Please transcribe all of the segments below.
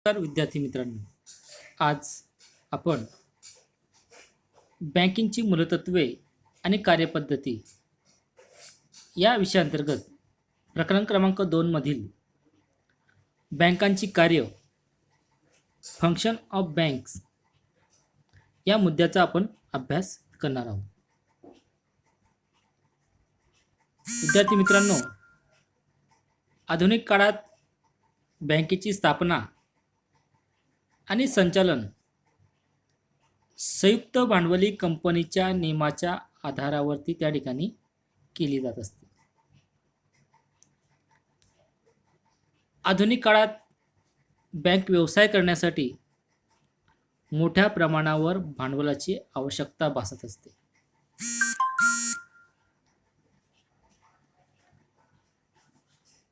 नमस्कार विद्यार्थी मित्रांनो, आज आपण बँकिंगची मूलतत्वे आणि कार्यपद्धती या विषयाअंतर्गत प्रकरण क्रमांक 2 मधील बँकांची कार्य फंक्शन ऑफ बँक्स या मुद्द्याचा आपण अभ्यास करणार आहोत. विद्यार्थी मित्रांनो, आधुनिक काळात बँकेची स्थापना आणि संचालन संयुक्त भांडवली कंपनीच्या नियमाच्या आधारावरती त्या ठिकाणी केली जात असते. आधुनिक काळात बँक व्यवसाय करण्यासाठी मोठ्या प्रमाणावर भांडवलाची आवश्यकता भासत असते.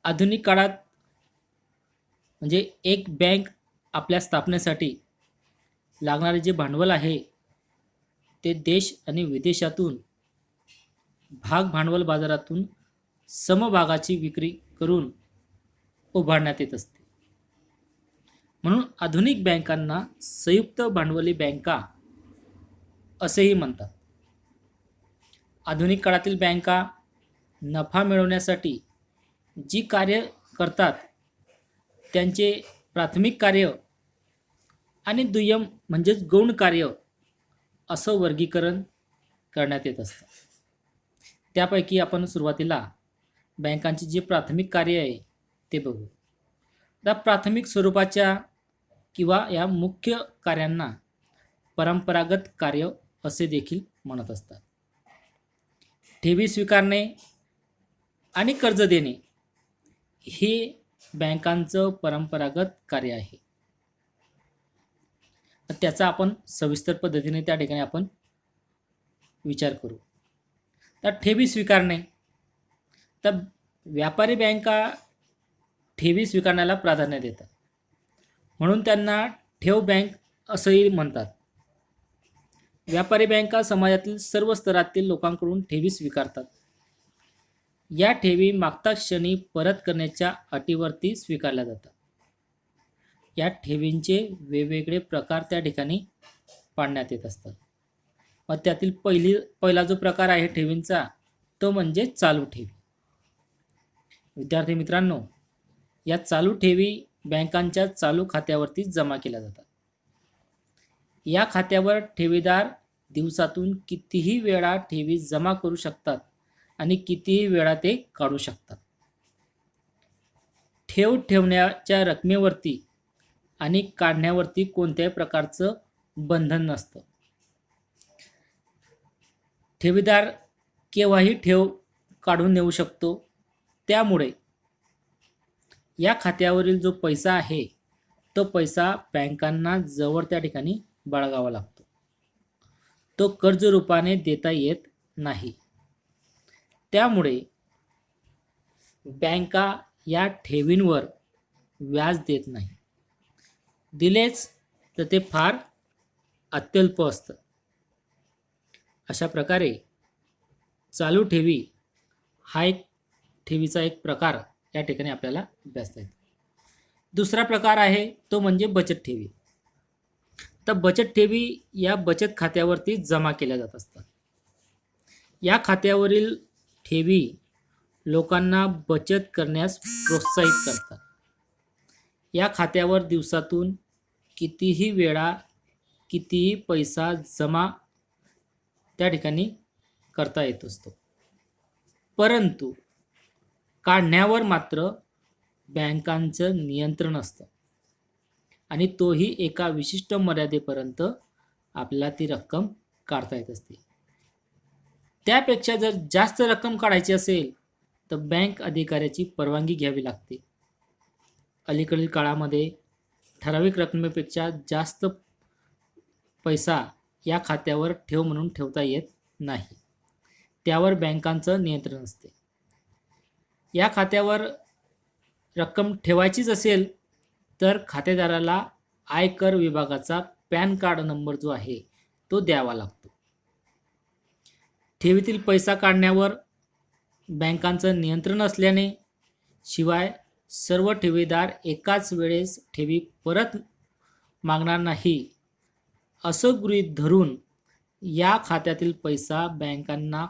आधुनिक काळात म्हणजे एक बँक आपल्या स्थापनेसाठी लागणारे जे भांडवल आहे ते देश आणि विदेशातून भाग भांडवल बाजारातून समभागाची विक्री करून उभारण्यात येत असते. म्हणून आधुनिक बँकांना संयुक्त भांडवली बँका असेही म्हणतात. आधुनिक काळातील बँका नफा मिळवण्यासाठी जी कार्य करतात त्यांचे प्राथमिक कार्य आणि दुय्यम म्हणजेच गौण कार्य असं वर्गीकरण करण्यात येत असतं. त्यापैकी आपण सुरुवातीला बँकांची जे प्राथमिक कार्य आहे ते बघू. त्या प्राथमिक स्वरूपाच्या किंवा या मुख्य कार्यांना परंपरागत कार्य असे देखील म्हणत असतात. ठेवी स्वीकारणे आणि कर्ज देणे हे बँकांचं परंपरागत कार्य आहे. त्याचा आपण सविस्तर पद्धतीने त्या ठिकाणी आपण विचार करू. तर ठेवी स्वीकारणे, तर व्यापारी बँका ठेवी स्वीकारण्याला प्राधान्य देतात, म्हणून त्यांना ठेव बँक असंही म्हणतात. व्यापारी बँका समाजातील सर्व स्तरातील लोकांकडून ठेवी स्वीकारतात. या ठेवी मागता क्षणी परत करण्याच्या अटीवरती स्वीकारल्या जातात. या ठेवींचे वेगवेगळे प्रकार त्या ठिकाणी पाडण्यात येत असतात. मग त्यातील पहिला जो प्रकार आहे ठेवींचा तो म्हणजे चालू ठेवी. विद्यार्थी मित्रांनो, या चालू ठेवी बँकांच्या चालू खात्यावरती जमा केल्या जातात. या खात्यावर ठेवीदार दिवसातून कितीही वेळा ठेवी जमा करू शकतात आणि कितीही वेळा ते काढू शकतात. ठेव ठेवण्याच्या रकमेवरती आणि काढण्यावरती कोणत्याही प्रकारचं बंधन नसतं. ठेवीदार केव्हाही ठेव काढून नेऊ शकतो. त्यामुळे या खात्यावरील जो पैसा आहे तो पैसा बँकांना जवळ त्या ठिकाणी बाळगावा लागतो. तो कर्ज रूपाने देता येत नाही. त्यामुळे बँका या ठेवींवर व्याज देत नाही. दिलेच तर ते फार अत्यल्प असतं. अशा प्रकारे चालू ठेवी हा एक ठेवीचा एक प्रकार या ठिकाणी आपल्याला अभ्यासता येतो. दुसरा प्रकार आहे तो म्हणजे बचत ठेवी. तर बचत ठेवी या बचत खात्यावरती जमा केल्या जात असतात. या खात्यावरील ठेवी लोकांना बचत करण्यास प्रोत्साहित करतात. या खात्यावर दिवसातून कितीही वेळा कितीही पैसा जमा त्या ठिकाणी करता येत असतो. परंतु काढण्यावर मात्र बँकांचं नियंत्रण असतं आणि तोही एका विशिष्ट मर्यादेपर्यंत आपल्याला ती रक्कम काढता येत असते. त्यापेक्षा जर जास्त रक्कम काढायची असेल तर बँक अधिकाऱ्याची परवानगी घ्यावी लागते. अलीकडील काळामध्ये ठराविक रकमेपेक्षा जास्त पैसा या खात्यावर ठेव म्हणून ठेवता येत नाही. त्यावर बँकांचं नियंत्रण असते. या खात्यावर रक्कम ठेवायचीच असेल तर खातेदाराला आयकर विभागाचा पॅन कार्ड नंबर जो आहे तो द्यावा लागतो. ठेवीतील पैसा काढण्यावर बँकांचं नियंत्रण असल्याने शिवाय सर्व ठेवीदार एकाच वेळेस ठेवी परत मागणार नाही असं गृहीत धरून या खात्यातील पैसा बँकांना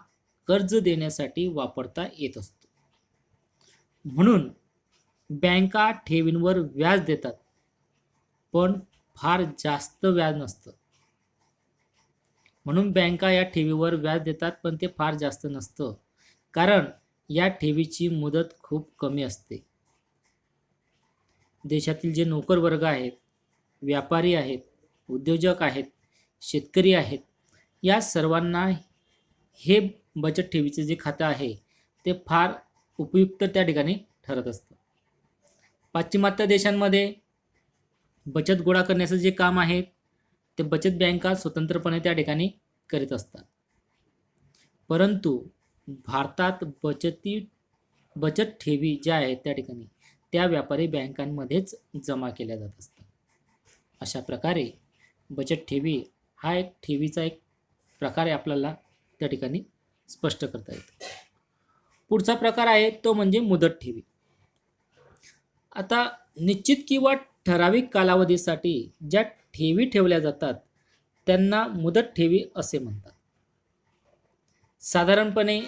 कर्ज देण्यासाठी वापरता येत असतो. म्हणून बँका ठेवींवर व्याज देतात, पण फार जास्त व्याज नसतं. म्हणून बँका या ठेवीवर व्याज देतात, पण ते फार जास्त नसतं, कारण या ठेवीची मुदत खूप कमी असते. देशातील जे नोकर वर्ग आहेत, व्यापारी आहेत, उद्योजक आहेत, शेतकरी आहेत, या सर्वांना हे बचत ठेवीचे जे खातं आहे ते फार उपयुक्त त्या ठिकाणी ठरत असतं. पाश्चिमात्य देशांमध्ये बचत गोळा करण्याचं जे काम आहे ते बचत बँका स्वतंत्रपणे त्या ठिकाणी करीत असतात. परंतु भारतात बचत ठेवी ज्या आहेत त्या ठिकाणी त्या व्यापारी बँकांमध्येच जमा केल्या जात असतात. अशा प्रकारे बचत ठेवी हा एक ठेवीचा एक प्रकारे आपल्याला त्या ठिकाणी स्पष्ट करता येतो. पुढचा प्रकार आहे तो म्हणजे मुदत ठेवी. आता निश्चित किंवा ठराविक कालावधीसाठी ज्या ठेवी ठेवल्या जातात त्यांना मुदत ठेवी असे म्हणतात. साधारणपणे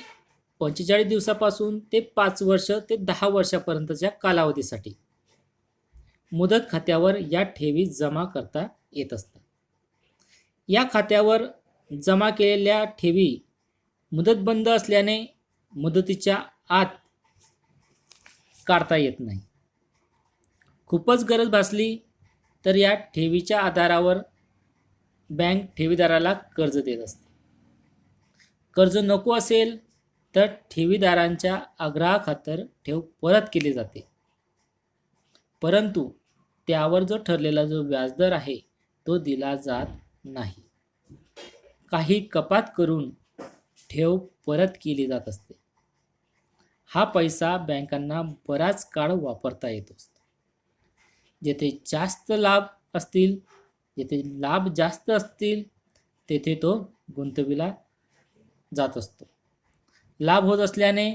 45 दिवसापासून ते 5 वर्ष ते 10 वर्षापर्यंतच्या कालावधीसाठी मुदत खात्यावर या ठेवी जमा करता येत असतात. या खात्यावर जमा केलेल्या ठेवी मुदत बंद असल्याने मुदतीच्या आत काढता येत नाही. खूपच गरज भासली तर या ठेवीच्या आधारावर बँक ठेवीदाराला कर्ज देत असते. कर्ज नको असेल तर ठेवीदारांच्या आग्रहाखातर ठेव परत केली जाते, परंतु त्यावर जो ठरलेला जो व्याजदर आहे तो दिला जात नाही. काही कपात करून ठेव परत केली जात असते. हा पैसा बँकांना बराच काळ वापरता येत असतो. जेथे लाभ जास्त असतील तेथे तो गुंतविला जात असतो. लाभ होत असल्याने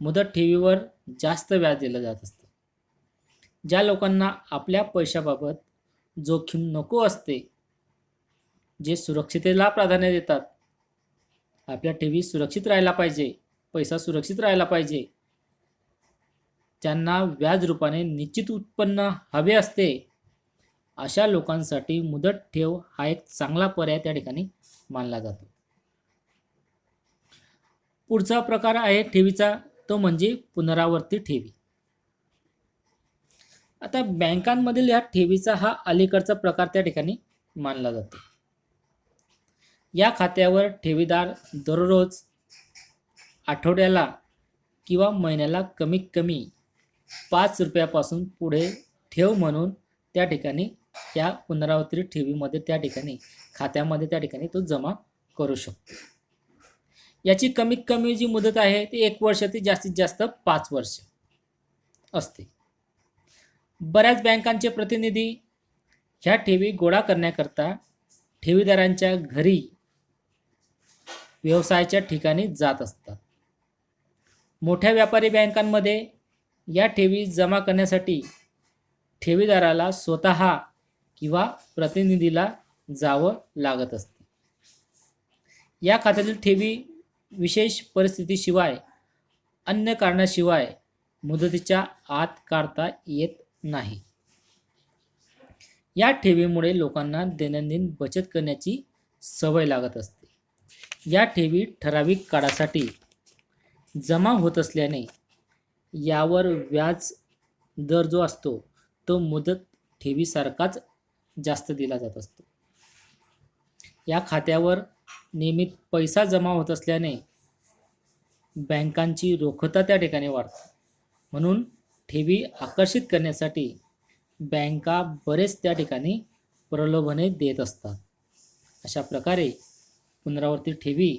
मुदत ठेवीवर जास्त व्याज दिलं जात असतं. ज्या लोकांना आपल्या पैशाबाबत जोखीम नको असते, जे सुरक्षिततेला प्राधान्य देतात, आपल्या ठेवी सुरक्षित राहायला पाहिजे, पैसा सुरक्षित राहायला पाहिजे, त्यांना व्याज रूपाने निश्चित उत्पन्न हवे असते, अशा लोकांसाठी मुदत ठेव हा एक चांगला पर्याय त्या ठिकाणी मानला जातो. पुढचा प्रकार आहे ठेवीचा तो म्हणजे पुनरावर्ती ठेवी. आता बँकांमधील या ठेवीचा हा अलीकडचा प्रकार त्या ठिकाणी मानला जातो. या खात्यावर ठेवीदार दररोज, आठवड्याला किंवा महिन्याला कमीत कमी 5 रुपयापासून पुढे ठेव म्हणून त्या ठिकाणी त्या पुनरावर्ती ठेवीमध्ये त्या ठिकाणी खात्यामध्ये त्या ठिकाणी तो जमा करू शकतो. याची कमीत कमी जी मुदत आहे ती 1 वर्ष ते जास्तीत जास्त 5 वर्ष असते. बऱ्याच बँकांचे प्रतिनिधी ह्या ठेवी गोळा करण्याकरता ठेवीदारांच्या घरी, व्यवसायाच्या ठिकाणी जात असतात. मोठ्या व्यापारी बँकांमध्ये या ठेवी जमा करण्यासाठी ठेवीदाराला स्वतः किंवा प्रतिनिधीला जावं लागत असते. या खात्यातील ठेवी विशेष परिस्थितीशिवाय, अन्य कारणाशिवाय मुदतीच्या आत काढता येत नाही. या ठेवीमुळे लोकांना दैनंदिन बचत करण्याची सवय लागत असते. या ठेवी ठराविक काळासाठी जमा होत असल्याने यावर व्याज दर जो असतो तो मुदत ठेवीसारखाच जास्त दिला जात असतो. या खात्यावर नियमित पैसा जमा होत असल्याने बँकांची रोखता त्या ठिकाणी वाढते. म्हणून ठेवी आकर्षित करण्यासाठी बँका बरेच त्या ठिकाणी प्रलोभने देत असतात. अशा प्रकारे पुनरावर्ती ठेवी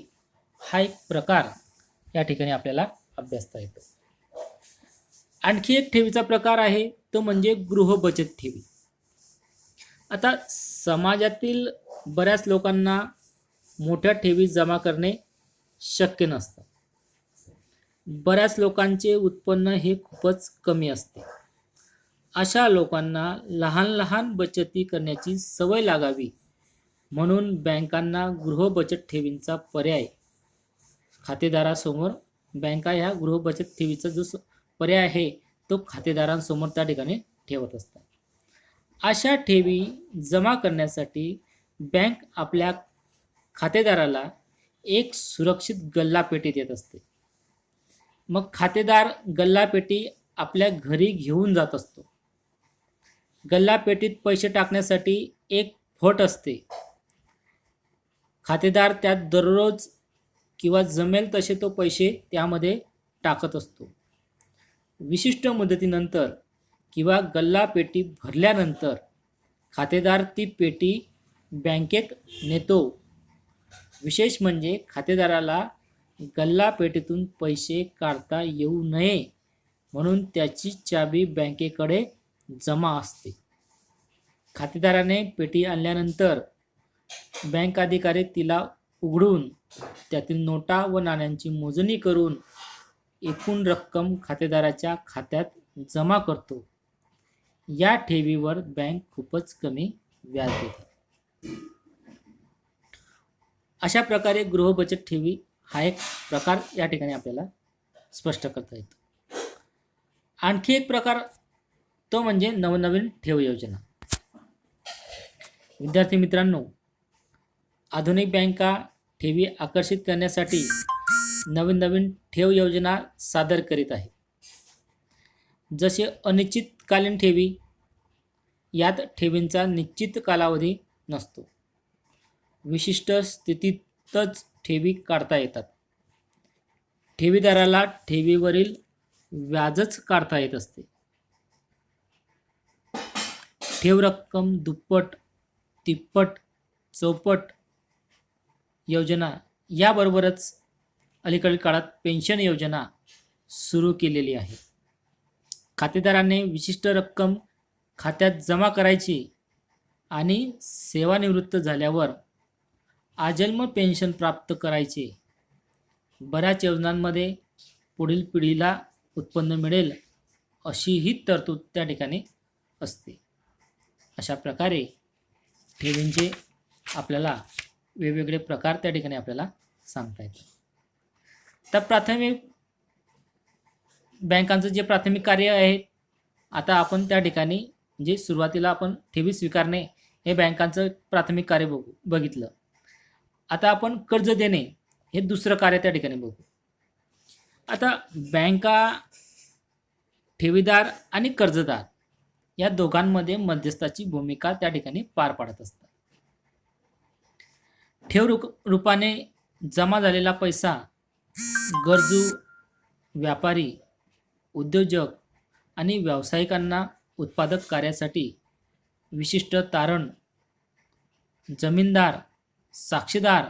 हा एक प्रकार या ठिकाणी आपल्याला अभ्यासता येतो. आणखी एक ठेवीचा प्रकार आहे तो म्हणजे गृह बचत ठेवी. आता समाजातील बऱ्याच लोकांना मोठ्या ठेवी जमा करणे शक्य नसतं. बऱ्याच लोकांचे उत्पन्न हे खूपच कमी असते. अशा लोकांना लहान लहान बचती करण्याची सवय लागावी म्हणून बँकांना गृह बचत ठेवींचा पर्याय खातेदारासमोर बँका ह्या गृह बचत ठेवीचा जो पर्याय आहे तो खातेदारांसमोर त्या ठिकाणी ठेवत असतात. अशा ठेवी जमा करण्यासाठी बँक आपल्या खातेदाराला एक सुरक्षित गल्लापेटी देत असते. मग खातेदार गल्लापेटी आपल्या घरी घेऊन जात असतो. गल्लापेटीत पैसे टाकण्यासाठी एक फट असते. खातेदार त्यात दररोज किंवा जमेल तसे तो पैसे त्यामध्ये टाकत असतो. विशिष्ट मुदतीनंतर किंवा गल्लापेटी भरल्यानंतर खातेदार ती पेटी बँकेत नेतो. विशेष म्हणजे खातेदाराला गल्लापेटीतून पैसे काढता येऊ नये म्हणून त्याची चावी बँकेकडे जमा असते. खातेदाराने पेटी आणल्यानंतर बँक अधिकारी तिला उघडून त्यातील नोटा व नाण्यांची मोजणी करून एकूण रक्कम खातेदाराच्या खात्यात जमा करतो. या ठेवीवर बँक खूपच कमी व्याज देते. अशा प्रकारे गृह बचत ठेवी हा एक प्रकार या ठिकाणी आपल्याला स्पष्ट करता येतो. आणखी एक प्रकार तो म्हणजे नवनवीन ठेव योजना. विद्यार्थी मित्रांनो, आधुनिक बँका ठेवी आकर्षित करण्यासाठी नवीन नवीन ठेव योजना सादर करीत आहेत. जसे अनिश्चितकालीन ठेवी, यात ठेवींचा निश्चित कालावधी नसतो. विशिष्ट स्थितीतच ठेवी काढता येतात. ठेवीदाराला ठेवीवरील व्याजच काढता येत असते. ठेव रक्कम दुप्पट, तिप्पट, चौपट योजना याबरोबरच अलीकडील काळात पेन्शन योजना सुरू केलेली आहे. खातेदाराने विशिष्ट रक्कम खात्यात जमा करायची आणि सेवानिवृत्त झाल्यावर आजन्म पेन्शन प्राप्त करायचे. बऱ्याच योजनांमध्ये पुढील पिढीला उत्पन्न मिळेल अशीही तरतूद त्या ठिकाणी असते. अशा प्रकारे ठेवींचे आपल्याला वेगवेगळे प्रकार त्या ठिकाणी आपल्याला सांगता येतात. तर प्राथमिक बँकांचं जे प्राथमिक कार्य आहे, आता आपण त्या ठिकाणी जे सुरुवातीला आपण ठेवी स्वीकारणे हे बँकांचं प्राथमिक कार्य बघितलं. आता आपण कर्ज देणे हे दुसरं कार्य त्या ठिकाणी बघू. आता बँका ठेवीदार आणि कर्जदार या दोघांमध्ये मध्यस्थाची भूमिका त्या ठिकाणी पार पाडत असतात. ठेव रूपाने जमा झालेला पैसा गरजू व्यापारी, उद्योजक आणि व्यावसायिकांना उत्पादक कार्यासाठी विशिष्ट तारण, जमीनदार, साक्षीदार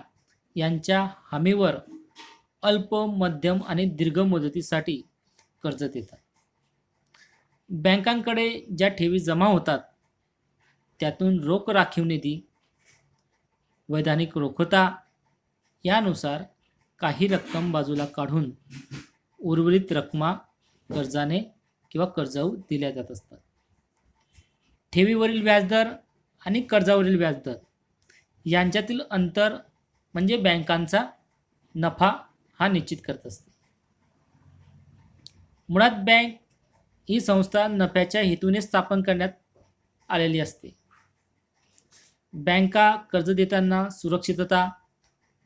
यांच्या हमीवर अल्प, मध्यम आणि दीर्घ मुदतीसाठी कर्ज देतात. बँकांकडे ज्या ठेवी जमा होतात त्यातून रोख राखीव निधी, वैधानिक रोखता यानुसार काही रक्कम बाजूला काढून उर्वरित रक्कमा कर्जाने किंवा कर्जाऊ दिल्या जात असतात. ठेवीवरील व्याजदर आणि कर्जावरील व्याजदर यांच्यातील अंतर म्हणजे बँकांचा नफा हा निश्चित करत असते. मुळात बँक ही संस्था नफ्याच्या हेतूने स्थापन करण्यात आलेली असते. बँका कर्ज देताना सुरक्षितता,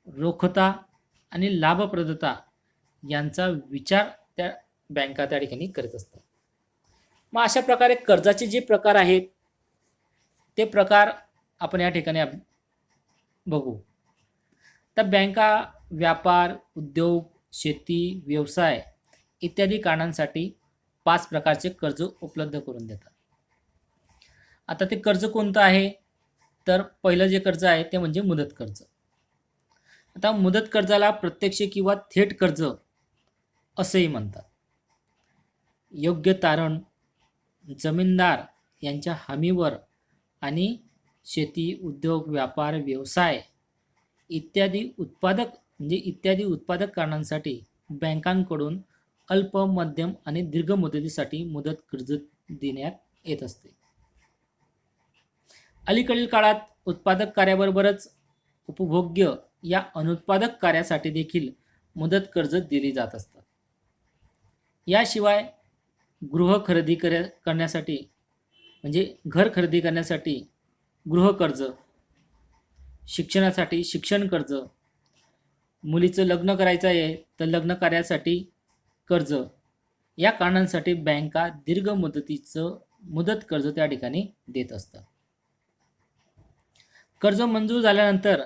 रोखता आणि लाभप्रदता यांचा विचार त्या बँका त्या ठिकाणी करत असतात. मग अशा प्रकारे कर्जाचे जे प्रकार आहेत ते प्रकार आपण या ठिकाणी बघू. तर बँका व्यापार, उद्योग, शेती, व्यवसाय इत्यादी कारणांसाठी 5 प्रकारचे कर्ज उपलब्ध करून देतात. आता ते कर्ज कोणतं आहे, तर पहिलं जे कर्ज आहे ते म्हणजे मुदत कर्ज. आता मुदत कर्जाला प्रत्यक्ष किंवा थेट कर्ज असेही म्हणतात. योग्य तारण, जमीनदार यांच्या हमीवर आणि शेती, उद्योग, व्यापार, व्यवसाय इत्यादी उत्पादक कारणांसाठी बँकांकडून अल्प, मध्यम आणि दीर्घ मुदतीसाठी मुदत कर्ज देण्यात येत असते. अलीकडील काळात उत्पादक कार्याबरोबरच उपभोग्य या अनुत्पादक कार्यासाठी देखील मुदत कर्ज दिली जात असतात. याशिवाय गृह खरेदी करण्यासाठी म्हणजे घर खरेदी करण्यासाठी गृह कर्ज, शिक्षणासाठी शिक्षण कर्ज, मुलीचं लग्न करायचं आहे तर लग्न कार्यासाठी कर्ज, या कारणांसाठी बँका दीर्घ मुदतीचं मुदत कर्ज त्या ठिकाणी देत असतात. कर्ज मंजूर झाल्यानंतर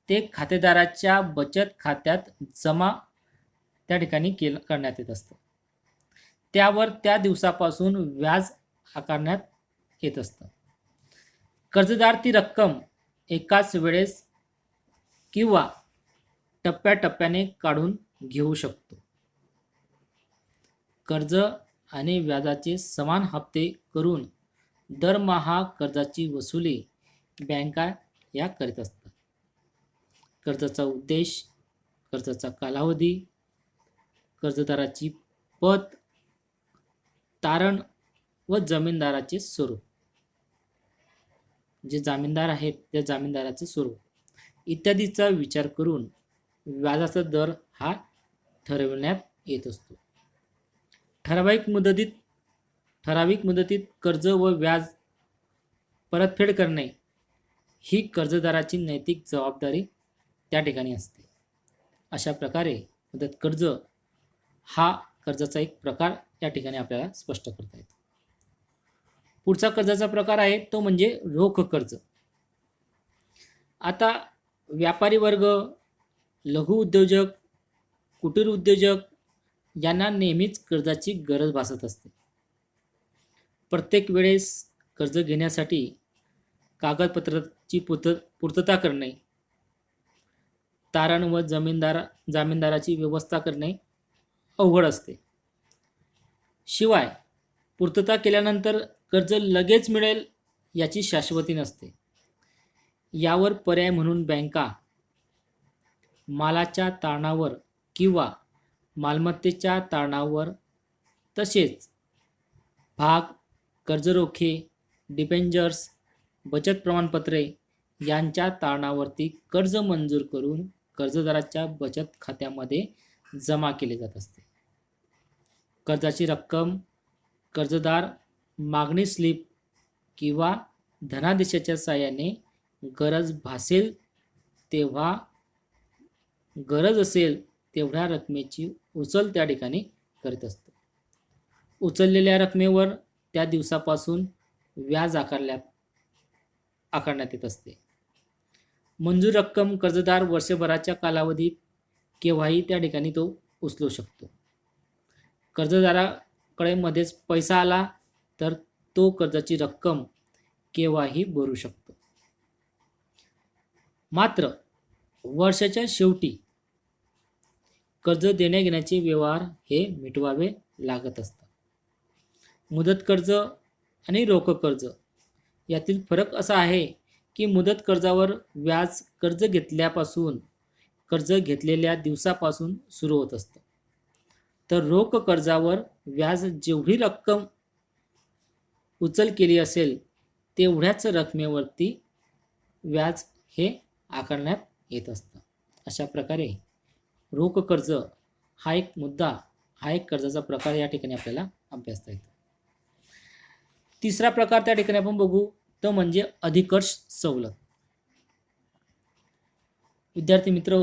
ते खातेदाराच्या बचत खात्यात जमा त्या ठिकाणी करण्यात येत असतं. त्यावर त्या दिवसापासून व्याज आकारण्यात येत असतं. कर्जदार ती रक्कम एकाच वेळेस किंवा टप्प्याटप्प्याने काढून घेऊ शकतो. कर्ज आणि व्याजाचे समान हप्ते करून दरमहा कर्जाची वसुली बँका या करीत असतात. कर्जाचा उद्देश, कर्जाचा कालावधी, कर्जदाराची पत, तारण व जामीनदाराचे स्वरूप, जे जामीनदार आहेत त्या जामीनदाराचे स्वरूप इत्यादीचा विचार करून व्याजाचा दर हा ठरविण्यात येत असतो. ठराविक मुदतीत कर्ज व व्याज परतफेड करणे ही कर्जदाराची नैतिक जबाबदारी त्या ठिकाणी असते. अशा प्रकारे मुदत कर्ज हा कर्जाचा एक प्रकार या ठिकाणी आपल्याला स्पष्ट करता येतो. पुढचा कर्जाचा प्रकार आहे तो म्हणजे रोख कर्ज. आता व्यापारी वर्ग, लघु उद्योजक, कुटीर उद्योजक यांना नेहमीच कर्जाची गरज भासत असते. प्रत्येक वेळेस कर्ज घेण्यासाठी कागदपत्राची पूर्तता करणे, तारण व जामीनदाराची व्यवस्था करणे अवघड असते. शिवाय पूर्तता केल्यानंतर कर्ज लगेच मिळेल याची शाश्वती नसते. यावर पर्याय म्हणून बँका मालाच्या तारणावर किंवा मालमत्तेच्या तारणावर तसेच भाग, कर्जरोखे, डिबेंचर्स, बचत प्रमाणपत्रे यांच्या तारणावरती कर्ज मंजूर करून कर्जदाराच्या बचत खात्यामध्ये जमा केले जात असते. कर्जाची रक्कम कर्जदार मागणी स्लिप किंवा धनादेशाच्या साहाय्याने गरज असेल तेवढ्या रकमेची उचल त्या ठिकाणी करीत असतो. उचललेल्या रकमेवर त्या दिवसापासून व्याज आकारण्यात येत असते. मंजूर रक्कम कर्जदार वर्षभराच्या कालावधीत केव्हाही त्या ठिकाणी तो उचलू शकतो. कर्जदाराकडे मध्येच पैसा आला तर तो कर्जाची रक्कम केव्हाही भरू शकतो. मात्र वर्षाच्या शेवटी कर्ज देण्याघेण्याचे व्यवहार हे मिटवावे लागत असतात. मुदत कर्ज आणि रोख कर्ज यातील फरक असा आहे की मुदत कर्जावर व्याज कर्ज घेतलेल्या दिवसापासून सुरू होत असतं, तर रोख कर्जावर व्याज जेवढी रक्कम उचल केली असेल तेवढ्याच रकमेवरती व्याज हे आकारण्यात येत असतं. अशा प्रकारे रोख कर्ज हा एक कर्जाचा प्रकार या ठिकाणी आपल्याला अभ्यासता येतो. तिसरा प्रकार त्या ठिकाणी आपण बघू तो म्हणजे अधिकर्ष सवलत. विद्यार्थी मित्र,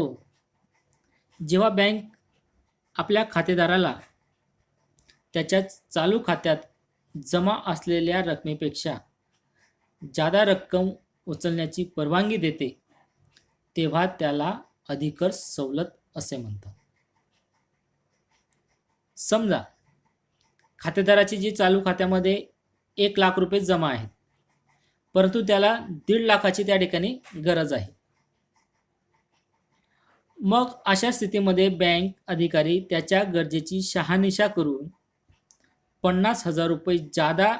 जेव्हा बँक आपल्या खातेदाराला त्याच्या चालू खात्यात जमा असलेल्या रकमेपेक्षा जादा रक्कम उचलण्याची परवानगी देते तेव्हा त्याला अधिकर्ष सवलत असे म्हणतात. समजा खातेदाराची जी चालू खात्यामध्ये 1 लाख रुपये जमा आहेत, परंतु त्याला 1.5 लाखाची त्या ठिकाणी गरज आहे. मग अशा स्थितीमध्ये बँक अधिकारी त्याच्या गरजेची शहानिशा करून 50,000 रुपये जादा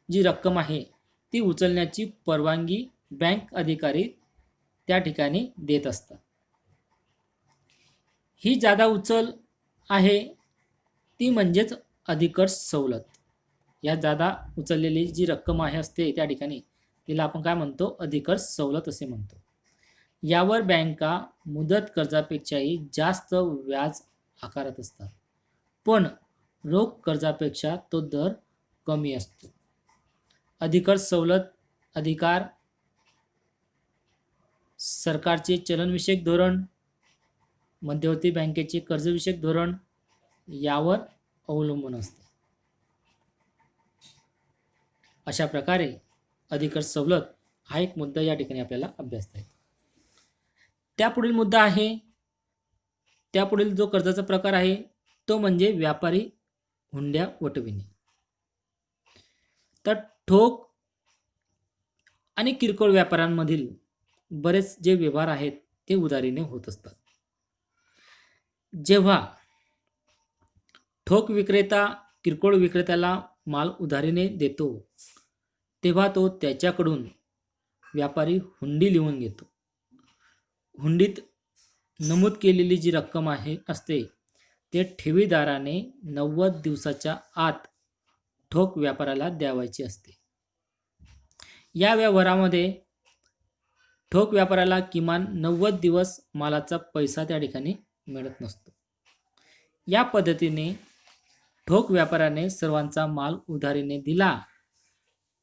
जी रक्कम आहे ती उचलण्याची परवानगी बँक अधिकारी त्या ठिकाणी देत असतात. ही जादा उचल आहे ती म्हणजेच अधिक सवलत. या जादा उचललेली जी रक्कम आहे असते त्या ठिकाणी तिला आपण काय म्हणतो, अधिक सवलत असे म्हणतो. यावर बँका मुदत कर्जापेक्षाही जास्त व्याज आकारत असतात, पण रोख कर्जापेक्षा तो दर कमी असतो. अधिक सवलत अधिकार सरकारचे चलनविषयक धोरण, मध्यवर्ती बँकेचे कर्जविषयक धोरण यावर अवलंबून असते. अशा प्रकारे अधिक सवलत हा एक मुद्दा या ठिकाणी आपल्याला अभ्यासता येतो. त्यापुढील मुद्दा आहे, त्यापुढील जो कर्जाचा प्रकार आहे तो म्हणजे व्यापारी हुंड्या वटविणे. तर ठोक आणि किरकोळ व्यापाऱ्यांमधील बरेच जे व्यवहार आहेत ते उधारीने होत असतात. जेव्हा ठोक विक्रेता किरकोळ विक्रेत्याला माल उधारीने देतो तेव्हा तो त्याच्याकडून व्यापारी हुंडी लिहून घेतो. हुंडीत नमूद केलेली जी रक्कम असते ते ठेवीदाराने 90 दिवसाच्या आत ठोक व्यापाऱ्याला द्यावायची असते. या व्यवहारामध्ये ठोक व्यापाऱ्याला किमान 90 दिवस मालाचा पैसा त्या ठिकाणी मिळत नसतो. या पद्धतीने ठोक व्यापाऱ्याने सर्वांचा माल उधारीने दिला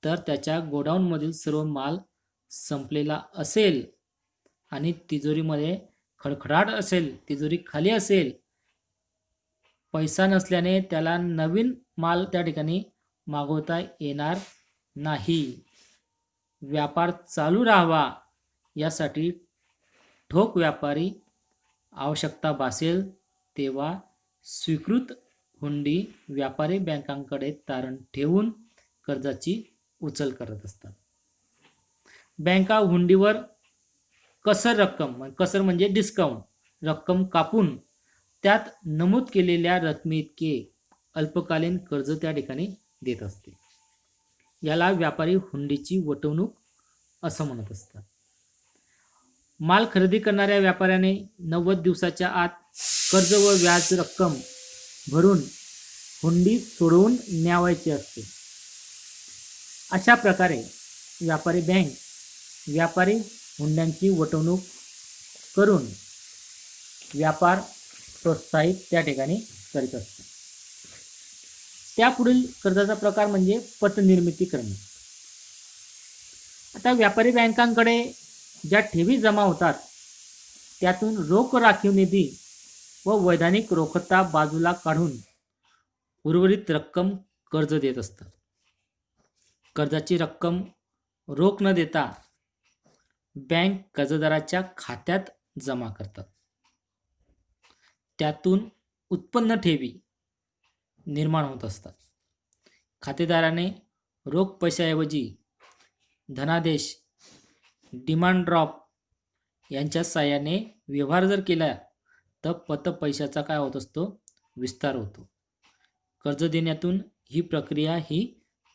तर त्याच्या गोडाऊनमधील सर्व माल संपलेला असेल आणि तिजोरीमध्ये खडखडाट असेल, तिजोरी खाली असेल, पैसा नसल्याने त्याला नवीन माल त्या ठिकाणी मागवता येणार नाही. व्यापार चालू राहावा यासाठी ठोक व्यापारी आवश्यकता भासेल तेव्हा स्वीकृत हुंडी व्यापारी बँकांकडे तारण ठेवून कर्जाची उचल करत असतात. बँका हुंडीवर कसर रक्कम, कसर म्हणजे डिस्काउंट रक्कम कापून त्यात नमूद केलेल्या रकमेइतके अल्पकालीन कर्ज त्या ठिकाणी देत असते. याला व्यापारी हुंडीची वटवणूक असं म्हणत असतात. माल खरेदी करणाऱ्या व्यापाऱ्याने 90 दिवसाच्या आत कर्ज व व्याज रक्कम भरून हुंडी सोडवून न्यावायची असते. अशा प्रकारे व्यापारी बँक व्यापारी हुंड्यांची वटवणूक करून व्यापार प्रोत्साहित त्या ठिकाणी करीत असते. त्यापुढील कर्जाचा प्रकार म्हणजे पतनिर्मिती करणे. आता व्यापारी बँकांकडे ज्या ठेवी जमा होतात त्यातून रोख राखीव निधी व वैधानिक रोखता बाजूला काढून उर्वरित रक्कम कर्ज देत असतात. कर्जाची रक्कम रोख न देता बँक कर्जदाराच्या खात्यात जमा करतात. त्यातून उत्पन्न ठेवी निर्माण होत असतात. खातेदाराने रोख पैशाऐवजी धनादेश, डिमांड ड्राफ्ट यांच्या साहाय्याने व्यवहार जर केला तर पत पैशाचा काय होत असतो, विस्तार होतो. कर्ज देण्यातून ही प्रक्रिया ही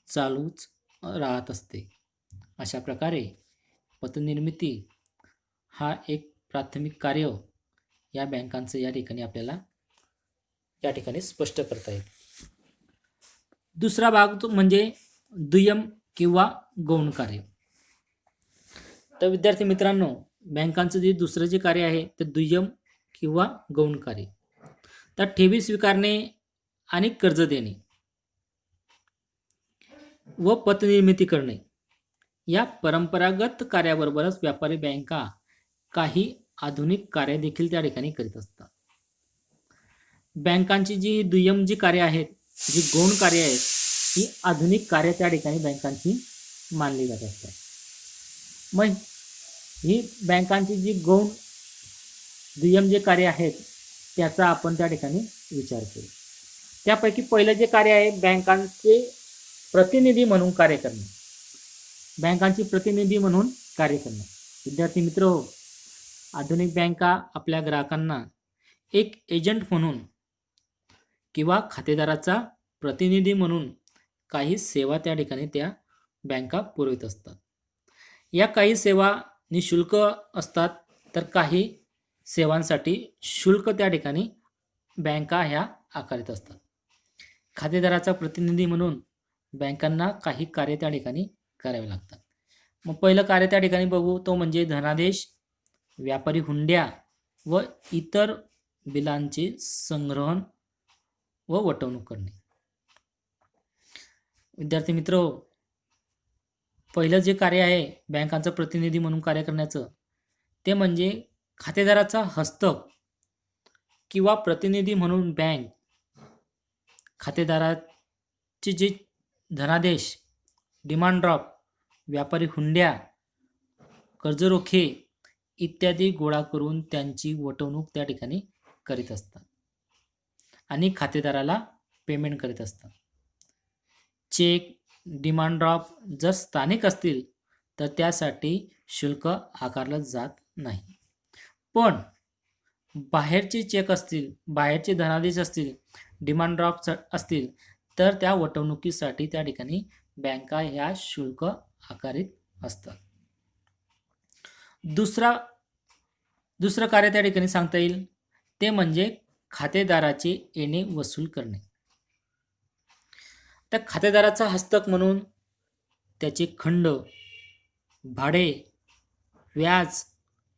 चालूच राहत असते. अशा प्रकारे पतनिर्मिती हा एक प्राथमिक कार्य या बँकांचं या ठिकाणी आपल्याला या ठिकाणी स्पष्ट करता येईल. दुसरा भाग तो म्हणजे दुय्यम किंवा गौण कार्य. तर विद्यार्थी मित्रांनो, बँकांचं जे दुसरं जे कार्य आहे ते दुय्यम किंवा गौण कार्य. तर ठेवी स्वीकारणे आणि कर्ज देणे व पतनिर्मिती करणे या परंपरागत कार्याबरोबरच व्यापारी बँका काही आधुनिक कार्य देखील त्या ठिकाणी करीत असतात. बँकांची जी दुय्यम जी कार्य आहेत, जी गौण कार्य आहेत, ही आधुनिक कार्य त्या ठिकाणी बँकांची मानली जात असतात. मग ही बँकांची जी गौण दुय्यम जे कार्य आहेत त्याचा आपण त्या ठिकाणी विचार करू. त्यापैकी पहिलं जे कार्य आहे बँकांचे प्रतिनिधी म्हणून कार्य करणे. बँकांची प्रतिनिधी म्हणून कार्य करणे. विद्यार्थी मित्र हो, आधुनिक बँका आपल्या ग्राहकांना एक एजंट म्हणून किंवा खातेदाराचा प्रतिनिधी म्हणून काही सेवा त्या ठिकाणी त्या बँका पुरवित असतात. या काही सेवा निशुल्क असतात तर काही सेवांसाठी शुल्क त्या ठिकाणी बँका ह्या आकारित असतात. खातेदाराचा प्रतिनिधी म्हणून बँकांना काही कार्य त्या ठिकाणी करावे लागतात. मग पहिलं कार्य त्या ठिकाणी बघू, तो म्हणजे धनादेश, व्यापारी हुंड्या व इतर बिलांचे संग्रहण व वटवणूक करणे. विद्यार्थी मित्र, पहिलं जे कार्य आहे बँकांचं प्रतिनिधी म्हणून कार्य करण्याचं, ते म्हणजे खातेदाराचा हस्तक किंवा प्रतिनिधी म्हणून बँक खातेदाराचे जे धनादेश, डिमांड ड्राफ्ट, व्यापारी हुंड्या, कर्जरोखे इत्यादी गोळा करून त्यांची वटवणूक त्या ठिकाणी करीत असतात आणि खातेदाराला पेमेंट करीत असतात. चेक, डिमांड ड्राफ्ट जर स्थानिक असतील तर त्यासाठी शुल्क आकारलं जात नाही. पण बाहेरचे चेक असतील, बाहेरचे धनादेश असतील, डिमांड ड्राफ्ट असतील तर त्या वटवणुकीसाठी त्या ठिकाणी बँका ह्या शुल्क आकारित असतात. दुसरं कार्य त्या ठिकाणी सांगता येईल ते म्हणजे खातेदाराचे येणे वसूल करणे. त्या खातेदाराचा हस्तक म्हणून त्याचे खंड, भाडे, व्याज,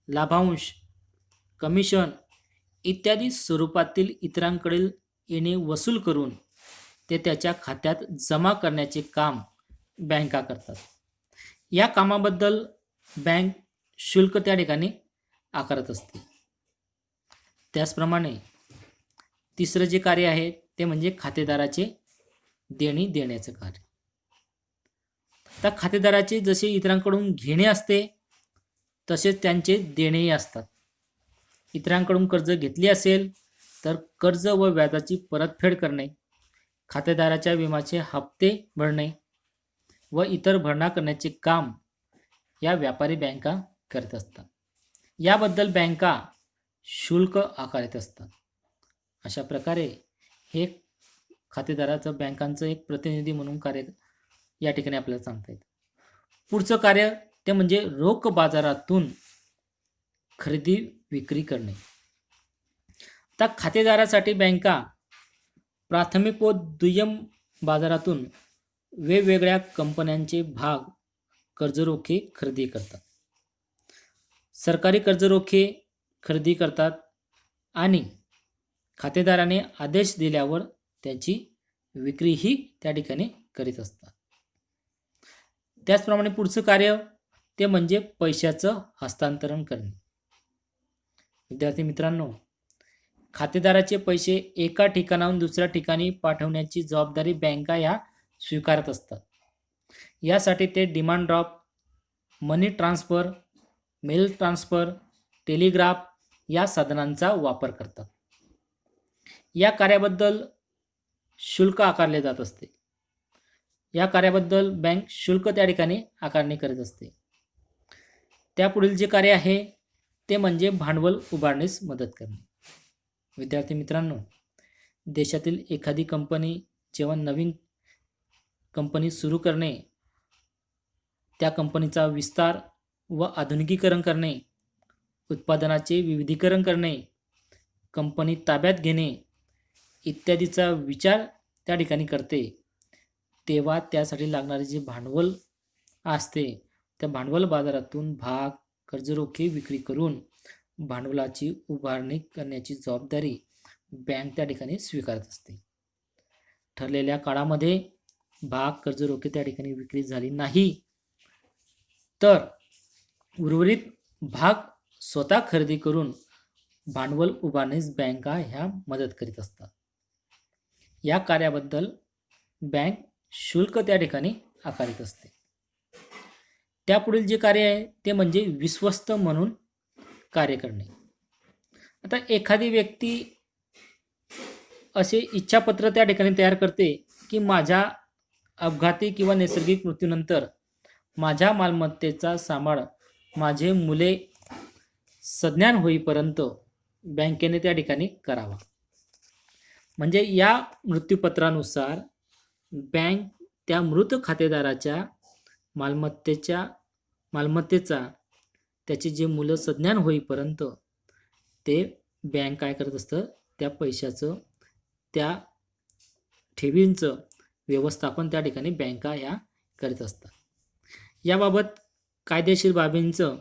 लाभांश, कमिशन इत्यादी स्वरूपातील इतरांकडील येणे वसूल करून ते त्याच्या खात्यात जमा करण्याचे काम बँका करतात. या कामाबद्दल बँक शुल्क त्या ठिकाणी आकारत असते. त्याचप्रमाणे तिसरं जे कार्य आहे ते म्हणजे खातेदाराचे देणी देण्याचं कार्य. तर खातेदाराचे जसे इतरांकडून घेणे असते तसेच त्यांचे देणेही असतात. इतरांकडून कर्ज घेतले असेल तर कर्ज व व्याजाची परतफेड करणे, खातेदाराच्या विम्याचे हप्ते भरणे व इतर भरणा करण्याचे काम या व्यापारी बँका करत असतात. याबद्दल बँका शुल्क आकारत असतात. अशा प्रकारे हे खातेदाराचं बँकांचं एक प्रतिनिधी म्हणून कार्य या ठिकाणी आपल्याला सांगता येतं. पुढचं कार्य ते म्हणजे रोख बाजारातून खरेदी विक्री करणे. आता खातेदारासाठी बँका प्राथमिक व दुय्यम बाजारातून वेगवेगळ्या कंपन्यांचे भाग, कर्जरोखे खरेदी करतात. सरकारी कर्जरोखे खरेदी करतात आणि खातेदाराने आदेश दिल्यावर त्याची विक्रीही त्या ठिकाणी करीत असतात. त्याचप्रमाणे पुढचं कार्य ते म्हणजे पैशाचं हस्तांतरण करणे. विद्यार्थी मित्रांनो, खातेदाराचे पैसे एका ठिकाणाहून दुसऱ्या ठिकाणी पाठवण्याची जबाबदारी बँका ह्या स्वीकारत असतात. यासाठी ते डिमांड ड्राफ्ट, मनी ट्रान्सफर, मेल ट्रान्सफर, टेलिग्राफ या साधनांचा वापर करतात. या कार्याबद्दल शुल्क आकारले जात असते. या कार्याबद्दल बँक शुल्क त्या ठिकाणी आकारणी करत असते. त्यापुढील जे कार्य आहे ते म्हणजे भांडवल उभारण्यास मदत करणे. विद्यार्थी मित्रांनो, देशातील एखादी कंपनी जेव्हा नवीन कंपनी सुरू करणे, त्या कंपनीचा विस्तार व आधुनिकीकरण करणे, उत्पादनाचे विविधीकरण करणे, कंपनी ताब्यात घेणे इत्यादीचा विचार त्या ठिकाणी करते, तेव्हा त्यासाठी लागणारे जे भांडवल असते त्या भांडवल बाजारातून भाग, कर्जरोखे विक्री करून भांडवलाची उभारणी करण्याची जबाबदारी बँक त्या ठिकाणी स्वीकारत असते. ठरलेल्या काळामध्ये भाग, कर्जरोखे त्या ठिकाणी विक्री झाली नाही तर उर्वरित भाग स्वतः खरेदी करून भांडवल उभारण्यास बँका ह्या मदत करीत असतात. या कार्याबद्दल बँक शुल्क त्या ठिकाणी आकारित असते. त्यापुढील जे कार्य आहे ते म्हणजे विश्वस्त म्हणून कार्य करणे. आता एखादी व्यक्ती असे इच्छापत्र त्या ठिकाणी तयार करते की माझ्या अपघाती किंवा नैसर्गिक मृत्यूनंतर माझ्या मालमत्तेचा सांभाळ माझे मुले सज्ञान होईपर्यंत बँकेने त्या ठिकाणी करावा. म्हणजे या मृत्यूपत्रानुसार बँक त्या मृत खातेदाराच्या मालमत्तेचा त्याची जे मुलं सज्ञान होईपर्यंत ते बँक काय करत असतं, त्या पैशाचं त्या ठेवींचं व्यवस्थापन त्या ठिकाणी बँका ह्या करीत असतात. याबाबत कायदेशीर बाबींचं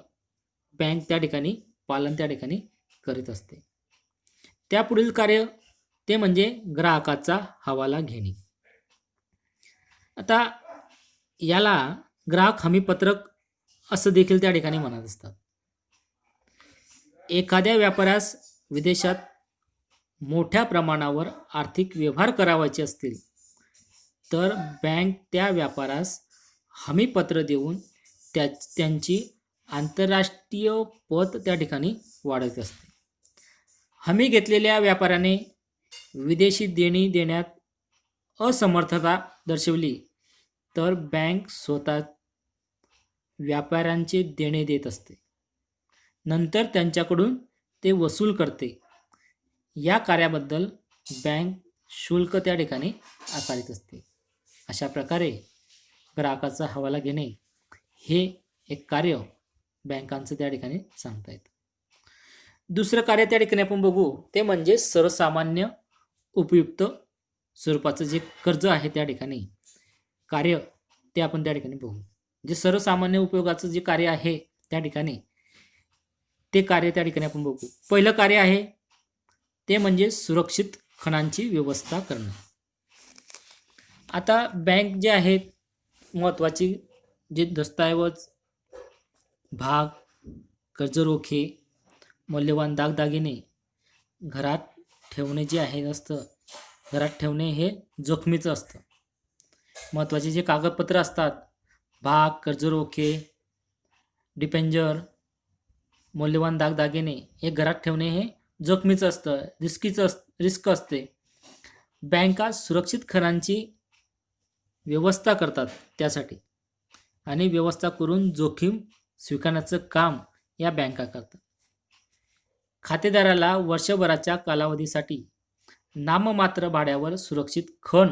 बँक त्या ठिकाणी पालन त्या ठिकाणी करीत असते. त्यापुढील कार्य ते म्हणजे ग्राहकाचा हवाला घेणे. आता याला ग्राहक हमीपत्रक असं देखील त्या ठिकाणी म्हणत असतात. एखाद्या व्यापाऱ्यास विदेशात मोठ्या प्रमाणावर आर्थिक व्यवहार करावायचे असतील तर बँक त्या व्यापाऱ्यास हमीपत्र देऊन त्यांची आंतरराष्ट्रीय पत त्या ठिकाणी वाढवत असते. हमी घेतलेल्या व्यापाऱ्याने विदेशी देणी देण्यात असमर्थता दर्शवली तर बँक स्वतः व्यापाऱ्यांचे देणे देत असते. नंतर त्यांच्याकडून ते वसूल करते. या कार्याबद्दल बँक शुल्क त्या ठिकाणी आकारित असते. अशा प्रकारे ग्राहकाचा हवाला घेणे हे एक कार्य बँकांचं त्या ठिकाणी सांगता येतं. दुसरं कार्य त्या ठिकाणी आपण बघू ते म्हणजे सर्वसामान्य उपयुक्त स्वरूपाचं जे कर्ज आहे त्या ठिकाणी कार्य ते आपण त्या ठिकाणी बघू. जे सर्वसामान्य उपयोगाचं जे कार्य आहे त्या ठिकाणी ते कार्य त्या ठिकाणी आपण बघू. पहिलं कार्य आहे ते म्हणजे सुरक्षित खणांची व्यवस्था करणे. आता बँक जे आहेत महत्त्वाची जे दस्तऐवज, भाग, कर्जरोखे, मौल्यवान दागदागिने घरात ठेवणे जे आहे असतं, घरात ठेवणे हे जोखमीचं असतं. महत्त्वाचे जे कागदपत्र असतात, भाग, कर्जरोखे, डिपेंजर, मौल्यवान दागदागिने हे घरात ठेवणे हे जोखमीचं असतं, रिस्क असते. बँका सुरक्षित खणांची व्यवस्था करतात त्यासाठी आणि व्यवस्था करून जोखीम स्वीकारण्याचं काम या बँका करतात. खातेदाराला वर्षभराच्या कालावधीसाठी नाममात्र भाड्यावर सुरक्षित खण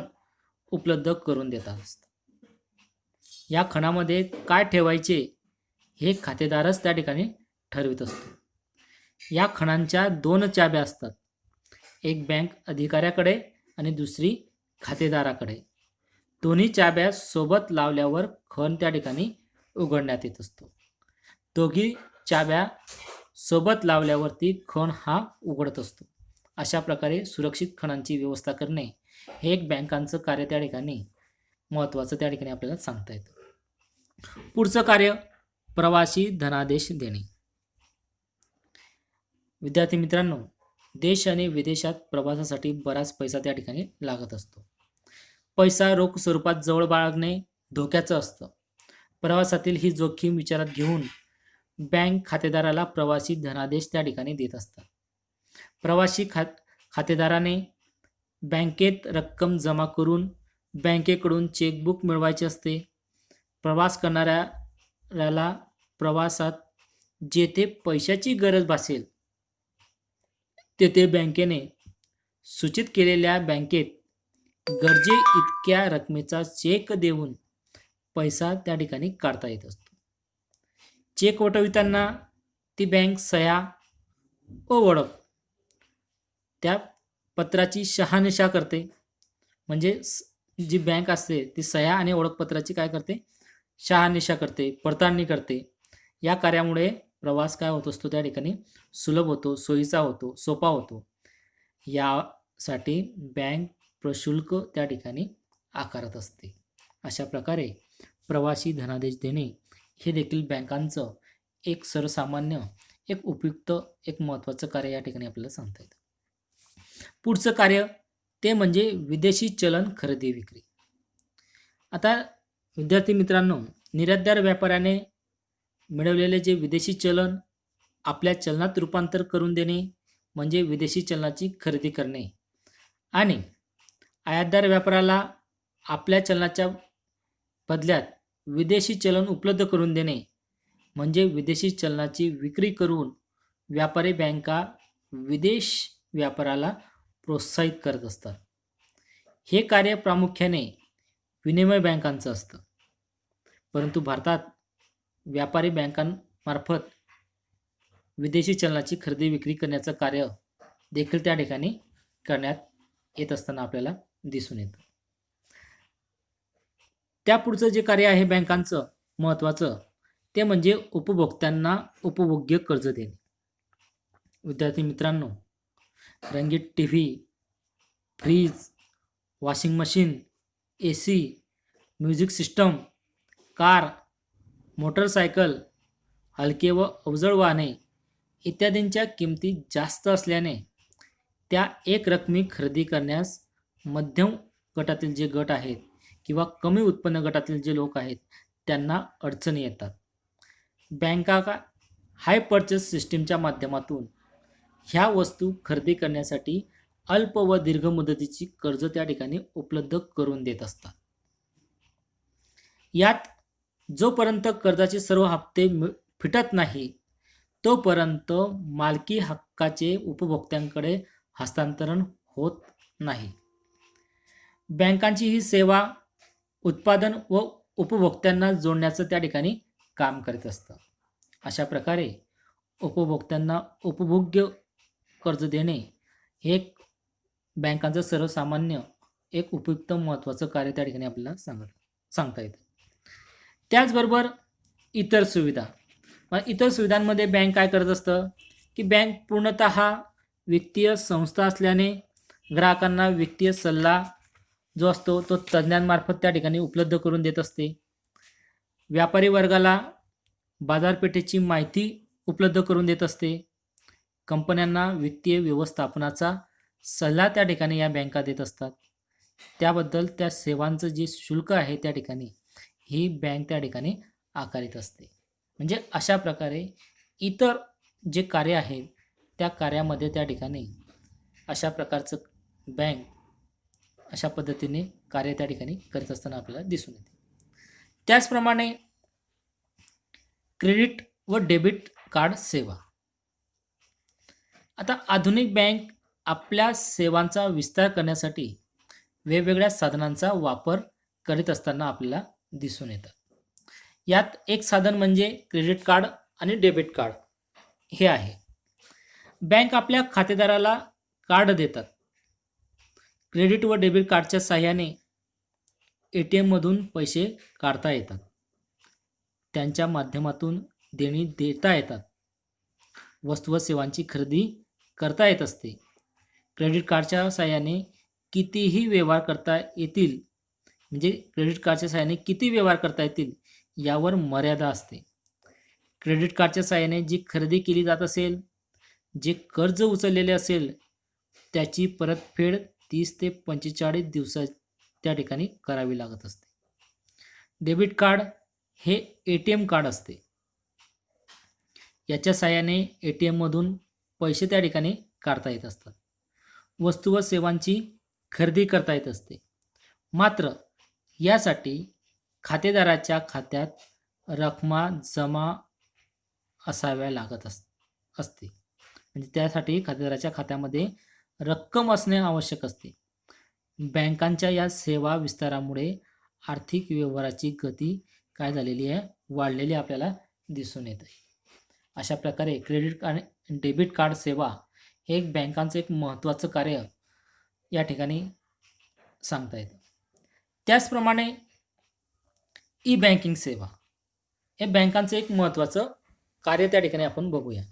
उपलब्ध करून देतात. या खणामध्ये काय ठेवायचे हे खातेदारच त्या ठिकाणी ठरवित असतो. या खणांच्या 2 चाव्या असतात, एक बँक अधिकाऱ्याकडे आणि दुसरी खातेदाराकडे. दोन्ही चाव्या सोबत लावल्यावर खण त्या ठिकाणी उघडण्यात येत असतो. दोघी चाव्या सोबत लावल्यावरती खण हा उघडत असतो. अशा प्रकारे सुरक्षित खणांची व्यवस्था करणे हे एक बँकांचं कार्य त्या ठिकाणी महत्त्वाचं त्या ठिकाणी आपल्याला सांगता येतं. पुढचं कार्य प्रवासी धनादेश देणे. विद्यार्थी मित्रांनो, देश आणि विदेशात प्रवासासाठी बराच पैसा त्या ठिकाणी लागत असतो. पैसा रोख स्वरूपात जवळ बाळगणे धोक्याचं असतं. प्रवासातील ही जोखीम विचारात घेऊन बँक खातेदाराला प्रवासी धनादेश त्या ठिकाणी देत असतात. प्रवासी खातेदाराने बँकेत रक्कम जमा करून बँकेकडून चेकबुक मिळवायचे असते. प्रवास करणाऱ्याला प्रवासात जेथे पैशाची गरज भासेल तेथे बँकेने सूचित केलेल्या बँकेत गरजे इतक्या रकमेचा चेक देऊन पैसा त्या ठिकाणी काढता येत असतो. चेक वटविताना ती बँक सह्या व ओळख त्या पत्राची शहानिशा करते. म्हणजे जी बँक असते ती सह्या आणि ओळखपत्राची काय करते, शहानिशा करते, पडताळणी करते. या कार्यामुळे प्रवास काय होत असतो त्या ठिकाणी सुलभ होतो, सोयीचा होतो, सोपा होतो. यासाठी बँक प्रशुल्क त्या ठिकाणी आकारत असते. अशा प्रकारे प्रवासी धनादेश देणे हे देखील बँकांचं एक सर्वसामान्य, एक उपयुक्त, एक महत्त्वाचं कार्य या ठिकाणी आपल्याला सांगता येतं. पुढचं कार्य ते म्हणजे विदेशी चलन खरेदी विक्री. आता विद्यार्थी मित्रांनो, निर्यातदार व्यापाऱ्याने मिळवलेले जे विदेशी चलन आपल्या चलनात रूपांतर करून देणे म्हणजे विदेशी चलनाची खरेदी करणे आणि आयातदार व्यापाऱ्याला आपल्या चलनाच्या बदल्यात विदेशी चलन उपलब्ध करून देणे म्हणजे विदेशी चलनाची विक्री करून व्यापारी बँका विदेश व्यापाराला प्रोत्साहित करत असतात. हे कार्य प्रामुख्याने विनिमय बँकांचं असतं, परंतु भारतात व्यापारी बँकांमार्फत विदेशी चलनाची खरेदी विक्री करण्याचं कार्य देखील त्या ठिकाणी करण्यात येत असताना आपल्याला दिसून येतं. त्यापुढचं जे कार्य आहे बँकांचं महत्त्वाचं, ते म्हणजे उपभोक्त्यांना उपभोग्य कर्ज देणे. विद्यार्थी मित्रांनो, रंगीत T V, fridge, washing machine, A C, music system, car, motorcycle, हलके व अवजड वाहने इत्यादींच्या किमती जास्त असल्याने त्या एक रकमी खरेदी करण्यास मध्यम गटातील जे गट आहेत किंवा कमी उत्पन्न गटातील जे लोक आहेत त्यांना अडचणी येतात. बँका हाय पर्चेस सिस्टीमच्या माध्यमातून ह्या वस्तू खरेदी करण्यासाठी अल्प व दीर्घ मुदतीची कर्ज त्या ठिकाणी उपलब्ध करून देत असतात. यात जोपर्यंत कर्जाचे सर्व हप्ते फिटत नाही तोपर्यंत मालकी हक्काचे उपभोक्त्यांकडे हस्तांतरण होत नाही. बँकांची ही सेवा उत्पादन व उपभोक्त्यांना जोडण्याचं त्या ठिकाणी काम करत असतं. अशा प्रकारे उपभोक्त्यांना उपभोग्य कर्ज देणे हे एक बँकांचं सर्वसामान्य एक उपयुक्त महत्त्वाचं कार्य त्या ठिकाणी आपल्याला सांगता येतं. त्याचबरोबर इतर सुविधा, इतर सुविधांमध्ये बँक काय करत असतं की बँक पूर्णतः वित्तीय संस्था असल्याने ग्राहकांना वित्तीय सल्ला जो असतो तो तज्ज्ञांमार्फत त्या ठिकाणी उपलब्ध करून देत असते. व्यापारी वर्गाला बाजारपेठेची माहिती उपलब्ध करून देत असते. कंपन्यांना वित्तीय व्यवस्थापनाचा सल्ला त्या ठिकाणी या बँका देत असतात. त्याबद्दल त्या सेवांचं जे शुल्क आहे त्या ठिकाणी ही बँक त्या ठिकाणी आकारित असते. म्हणजे अशा प्रकारे इतर जे कार्य आहे त्या कार्यामध्ये त्या ठिकाणी अशा प्रकारचं बँक अशा पद्धतीने कार्य त्या ठिकाणी करत असताना आपल्याला दिसून येते. त्याचप्रमाणे क्रेडिट व डेबिट कार्ड सेवा. आता आधुनिक बँक आपल्या सेवांचा विस्तार करण्यासाठी वेगवेगळ्या साधनांचा वापर करीत असताना आपल्याला दिसून येतं. यात एक साधन म्हणजे क्रेडिट कार्ड आणि डेबिट कार्ड हे आहे. बँक आपल्या खातेदाराला कार्ड देतात. क्रेडिट व डेबिट कार्डच्या साहाय्याने ATMमधून पैसे काढता येतात. त्यांच्या माध्यमातून देणी देता येतात. वस्तू व सेवांची खरेदी करता येत असते. क्रेडिट कार्डच्या साहाय्याने कितीही व्यवहार करता येतील, म्हणजे क्रेडिट कार्डच्या साहाय्याने किती व्यवहार करता येतील यावर मर्यादा असते. क्रेडिट कार्डच्या साहाय्याने जी खरेदी केली जात असेल, जे कर्ज उचललेले असेल त्याची परतफेड 30 ते 45 दिवसात त्या ठिकाणी करावी लागत असते. डेबिट कार्ड हे ATM कार्ड असते. याच्या साहाय्याने ATMमधून पैसे त्या ठिकाणी काढता येत असतात. वस्तू व सेवांची खरेदी करता येत असते. मात्र यासाठी खातेदाराच्या खात्यात रकमा जमा असाव्या लागत असते. म्हणजे त्यासाठी खातेदाराच्या खात्यामध्ये रक्कम असणे आवश्यक असते. बँकांच्या या सेवा विस्तारामुळे आर्थिक व्यवहाराची गती काय झालेली आहे, वाढलेली आपल्याला दिसून येत आहे. अशा प्रकारे क्रेडिट आणि डेबिट कार्ड सेवा हे एक बँकांचं एक महत्त्वाचं कार्य या ठिकाणी सांगता येतं. त्याचप्रमाणे ई बँकिंग सेवा हे बँकांचं एक महत्त्वाचं कार्य त्या ठिकाणी आपण बघूया.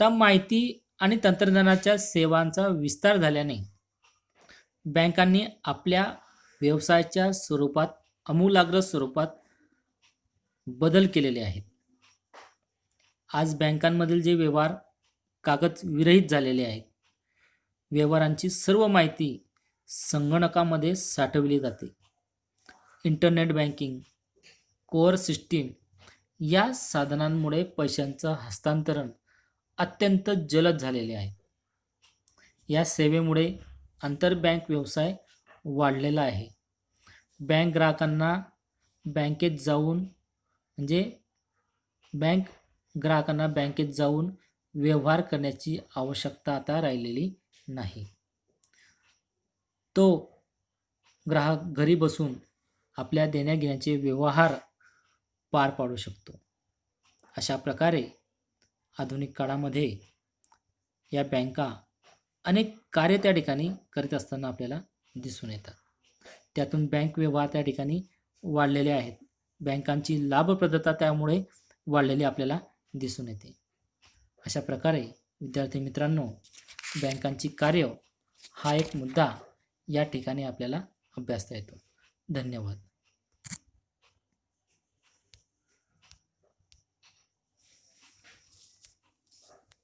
तर माहिती आणि तंत्रज्ञानाच्या सेवांचा विस्तार झाल्याने बँकांनी आपल्या व्यवसायाच्या स्वरूपात आमूलाग्र स्वरूपात बदल केलेले आहेत. आज बँकांमधील जे व्यवहार कागद विरहित झालेले आहेत. व्यवहारांची सर्व माहिती संगणकामध्ये साठवली जाते. इंटरनेट बँकिंग, कोअर सिस्टीम या साधनांमुळे पैशांचं हस्तांतरण अत्यंत जलद झालेले आहे. या सेवेमुळे आंतरबँक व्यवसाय वाढलेला आहे. बँक ग्राहकांना बँकेत जाऊन व्यवहार करण्याची आवश्यकता आता राहिलेली नाही. तो ग्राहक घरी बसून आपल्या देण्याघेण्याचे व्यवहार पार पाडू शकतो. अशा प्रकारे आधुनिक काळामध्ये या बँका अनेक कार्य त्या ठिकाणी करीत असताना आपल्याला दिसून येतात. त्यातून बँक व्यवहार त्या ठिकाणी वाढलेले आहेत. बँकांची लाभप्रदता त्यामुळे वाढलेली आपल्याला दिसून येते. अशा प्रकारे विद्यार्थी मित्रांनो, बँकांची कार्य हा एक मुद्दा या ठिकाणी आपल्याला अभ्यासता येतो. धन्यवाद.